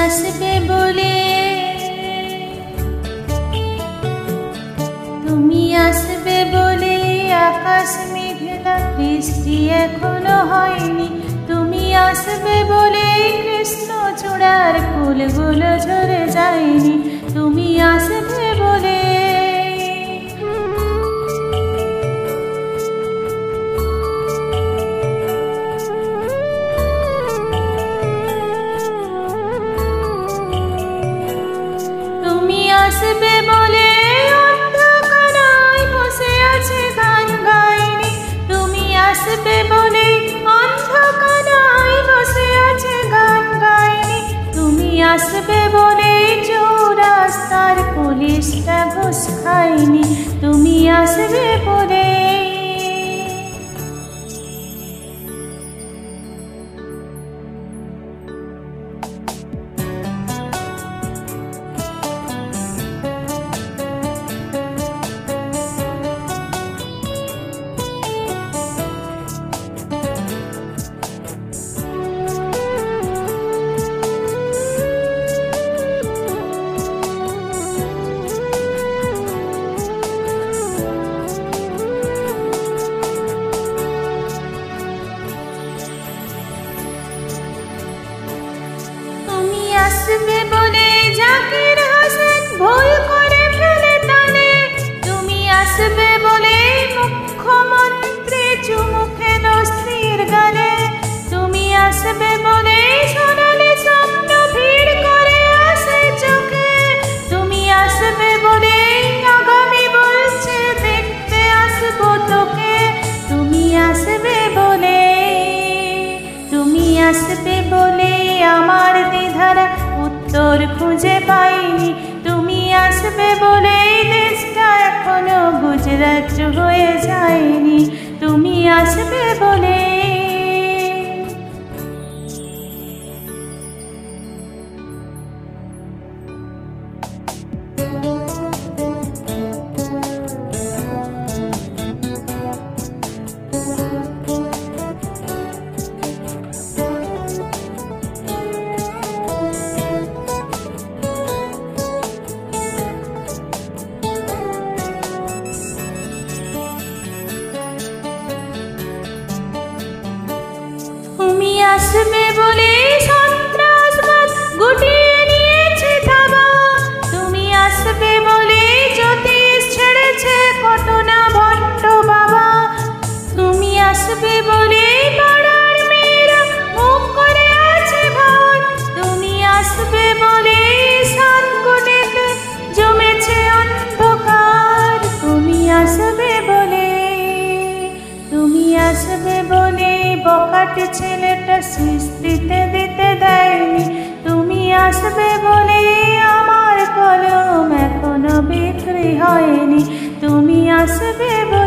আসবে বলে, তুমি আসবে বলে আকাশ মেঘলা, বৃষ্টি এখনো হয়নি। তুমি আসবে বলে কৃষ্ণ চূড়ার ফুলগুলো ঝরে যায়নি। তুমি আসবে বলে, তুমি আসবে বলে অন্ধকারায় বসে আছে গান গাইনি। তুমি আসবে বলে অন্ধকারায় বসে আছে গান গাইনি। তুমি আসবে বলে চৌরাস্তার পুলিশটা ঘুষ খায়নি। তুমি আসবে বলে, আসবে বলে জাকির হোসেন ভুল করে ফেলে তালে। তুমি আসবে বলে মুখ্যমন্ত্রী চুমু খেল স্ত্রীর গালে। তুমি আসবে বলে সোনালি স্বপ্ন ভিড় করে আসে চোখে। তুমি আসবে বলে আগামী বলছে দেখতে আসবো তোকে। তুমি আসবে বলে, তুমি আসবে বলে আমার দ্বিধারা উত্তর খুঁজে পাইনি। তুমি আসবে বলে দেশটা এখনো গুজরাট হয়ে যায়নি। তুমি আসবে বলে, তুমি আসবে বলে সন্ত্রাসবাদ গুটিয়ে নিয়েছে থাবা। তুমি আসবে বলে জ্যোতিষ ছেড়েছে কত না ভণ্ড বাবা। তুমি আসবে বলে পাড়ার মেয়েরা মুখ করে আছে ভান। তুমি আসবে বলে সানকুটিতে জমেছে অন্ধকার। তুমি আসবে বলে, তুমি আসবে বলে বকাটে ছেলেটা সৃষ্টিতে দিতে দেয়নি। তুমি আসবে বলে আমার কলম এখনো বিক্রি হয়নি। তুমি আসবে বলে।